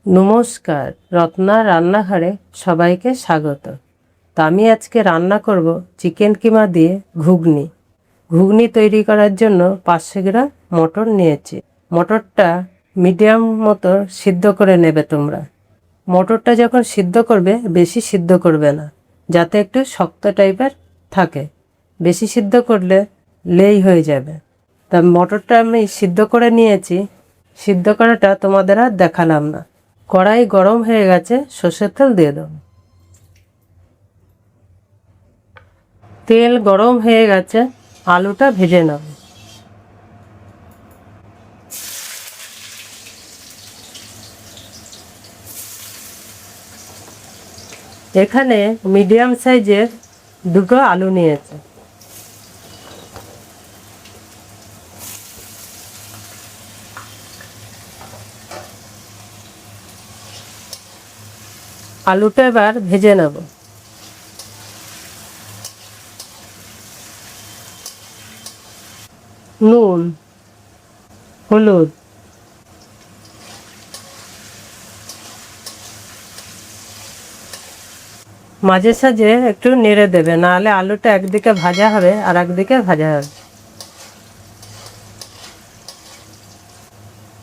নমস্কার, রত্না রান্নাঘরে সবাইকে স্বাগত। তো আমি আজকে রান্না করব চিকেন কিমা দিয়ে ঘুগনি। ঘুগনি তৈরি করার জন্য 500 গ্রাম মটর নিয়েছি। মটরটা মিডিয়াম মতো সিদ্ধ করে নেবে তোমরা। মটরটা যখন সিদ্ধ করবে বেশি সিদ্ধ করবে না, যাতে একটু শক্ত টাইপের থাকে। বেশি সিদ্ধ করলে লেই হয়ে যাবে। তা মটরটা আমি সিদ্ধ করে নিয়েছি। সিদ্ধ করাটা তোমাদের আর দেখালাম না। কড়াই গরম হয়ে গেছে, সর্ষের তেল দিয়ে দাও। তেল গরম হয়ে গেছে, আলুটা ভেজে নাও। এখানে মিডিয়াম সাইজের 2টো আলু নিয়েছে। আলুটা এবার ভেজে নেব। নুন, হলুদ, মাঝে সাঝে একটু নেড়ে দেবে, নাহলে আলুটা একদিকে ভাজা হবে আর একদিকে ভাজা হবে।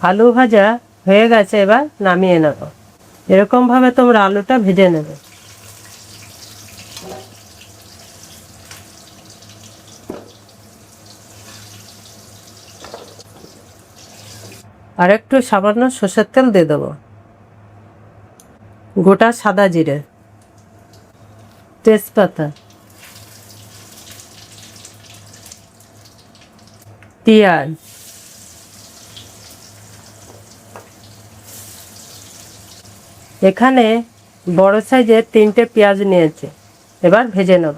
আলু ভাজা হয়ে গেছে, এবার নামিয়ে নেব। এরকমভাবে তোমরা আলুটা ভেজে নেবে। আর একটু সামান্য সর্ষের তেল দিয়ে দেবো। গোটা সাদা জিরে, তেজপাতা, পেঁয়াজ, এখানে বড় সাইজের 3টে পেঁয়াজ নিয়েছে। এবার ভেজে নেব।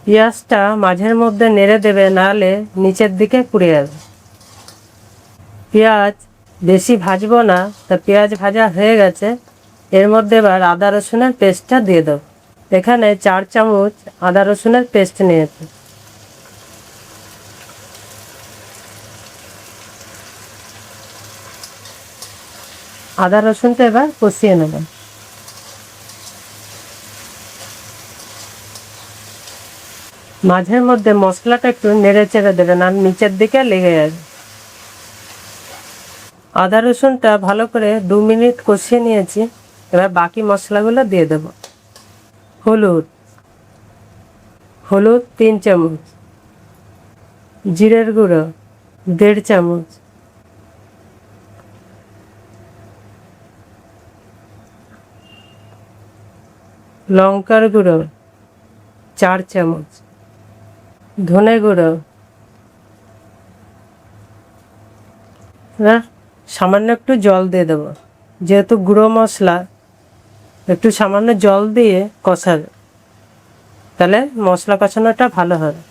পেঁয়াজটা মাঝের মধ্যে নেড়ে দেবে, নাহলে নিচের দিকে পুড়ে যাবে। পেঁয়াজ বেশি ভাজবো না, তা পেঁয়াজ ভাজা হয়ে গেছে। এর মধ্যে এবার আদা রসুনের পেস্টটা দিয়ে দেবো। এখানে 4 চামচ আদা রসুনের পেস্ট নিয়েছে। আদা রসুনটা এবার কষিয়ে নেব। মাঝের মধ্যে মশলাটা একটু নেড়ে চেড়ে দেবেন, আর নিচের দিকে লেগে যাবে। আদা রসুনটা ভালো করে 2 মিনিট কষিয়ে নিয়েছি। এবার বাকি মশলাগুলো দিয়ে দেব। হলুদ, 3 চামচ, জিরের গুঁড়ো 1.5 চামচ, লঙ্কার গুঁড়ো 4 চামচ, ধনে গুঁড়ো সামান্য একটু জল দিয়ে দেবো। যেহেতু গুঁড়ো মশলা, একটু সামান্য জল দিয়ে কষাবে, তাহলে মশলা কষানোটা ভালো হবে।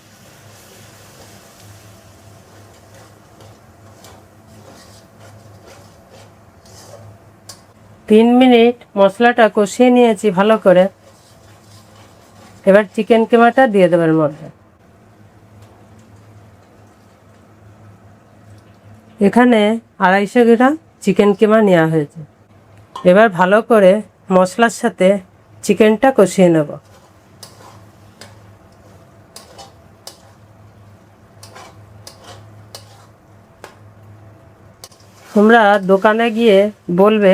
তিন মিনিট মশলাটা কষিয়ে নিয়েছি ভালো করে। এবার চিকেন কিমাটা দিয়ে দেবার মধ্যে। এখানে 250 গ্রাম চিকেন কিমা নেওয়া হয়েছে। এবার ভালো করে মশলার সাথে চিকেনটা কষিয়ে নেব। তোমরা দোকানে গিয়ে বলবে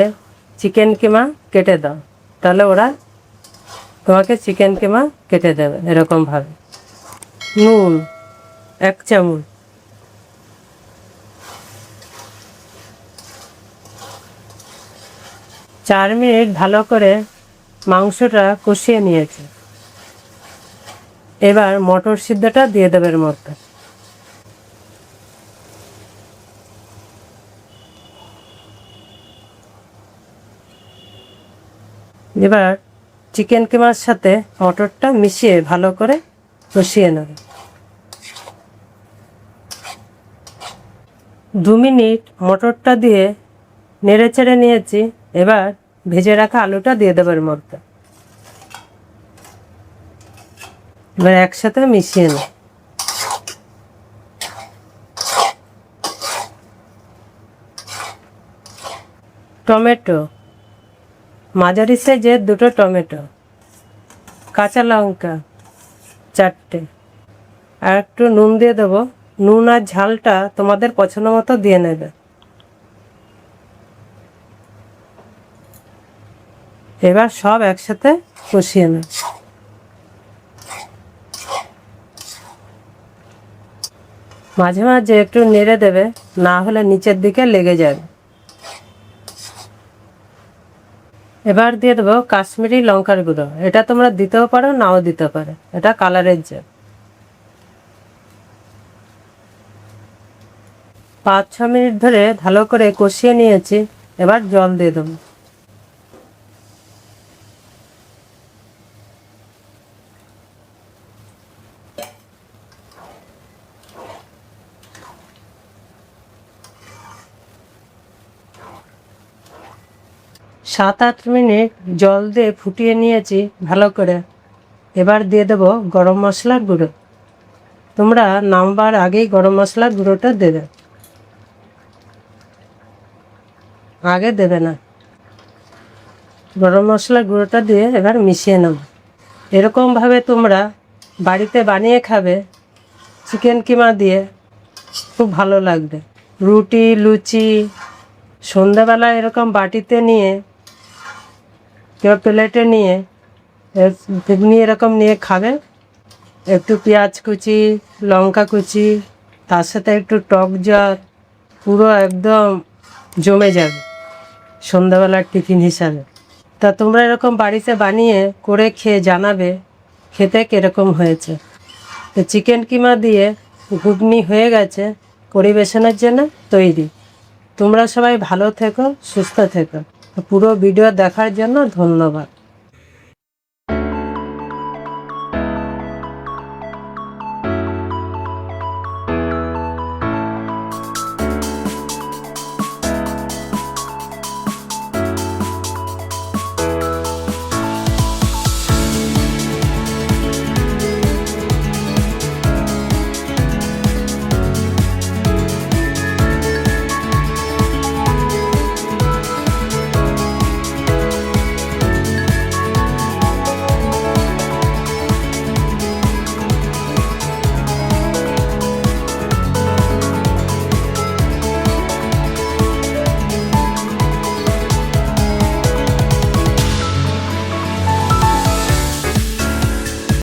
চিকেন কিমা কেটে দাও, তাহলে ওরা তোমাকে চিকেন কিমা কেটে দেবে এরকমভাবে। নুন 1 চামচ, চার মিনিট ভালো করে মাংসটা কষিয়ে নিয়েছি। এবার মটর সিদ্ধটা দিয়ে দেবে এর মধ্যে। এবার চিকেন কিমার সাথে মটরটা মিশিয়ে ভালো করে কষিয়ে নেবে। 2 মিনিট মটরটা দিয়ে নেড়ে চেড়ে নিয়েছি। এবার ভেজে রাখা আলুটা দিয়ে দেবার মধ্যে। এবার একসাথে মিশিয়ে নেব। টমেটো, মাঝারি সাইজের 2টো টমেটো, কাঁচা লঙ্কা 4টে, আর একটু নুন দিয়ে দেবো। নুন আর ঝালটা তোমাদের পছন্দ মতো দিয়ে নেবে। এবার সব একসাথে কষিয়ে নেবে। মাঝে মাঝে একটু নেড়ে দেবে, না হলে নিচের দিকে লেগে যাবে। এবার দিয়ে দেবো কাশ্মীরি লঙ্কার গুঁড়ো। এটা তোমরা দিতেও পারো, নাও দিতে পারো, এটা কালারের জন্য। 5-6 মিনিট ধরে ভালো করে কষিয়ে নিয়েছি। এবার জল দিয়ে দেবো। সাত আট মিনিট জল দিয়ে ফুটিয়ে নিয়েছি ভালো করে। এবার দিয়ে দেবো গরম মশলার গুঁড়ো। তোমরা নামবার আগেই গরম মশলার গুঁড়োটা দেবে, আগে দেবে না। গরম মশলার গুঁড়োটা দিয়ে এবার মিশিয়ে নেব। এরকমভাবে তোমরা বাড়িতে বানিয়ে খাবে চিকেন কিমা দিয়ে, খুব ভালো লাগবে। রুটি, লুচি, সন্ধ্যাবেলা এরকম বাটিতে নিয়ে, কেউ প্লেটে নিয়ে, ঘুগনি এরকম নিয়ে খাবে। একটু পেঁয়াজ কুচি, লঙ্কা কুচি, তার সাথে একটু টক জল, পুরো একদম জমে যাবে সন্ধ্যাবেলার টিফিন হিসাবে। তা তোমরা এরকম বাড়িতে বানিয়ে করে খেয়ে জানাবে খেতে কীরকম হয়েছে। তো চিকেন কিমা দিয়ে ঘুগনি হয়ে গেছে, পরিবেশনের জন্য তৈরি। তোমরা সবাই ভালো থেকো, সুস্থ থেকো। পুরো ভিডিও দেখার জন্য ধন্যবাদ।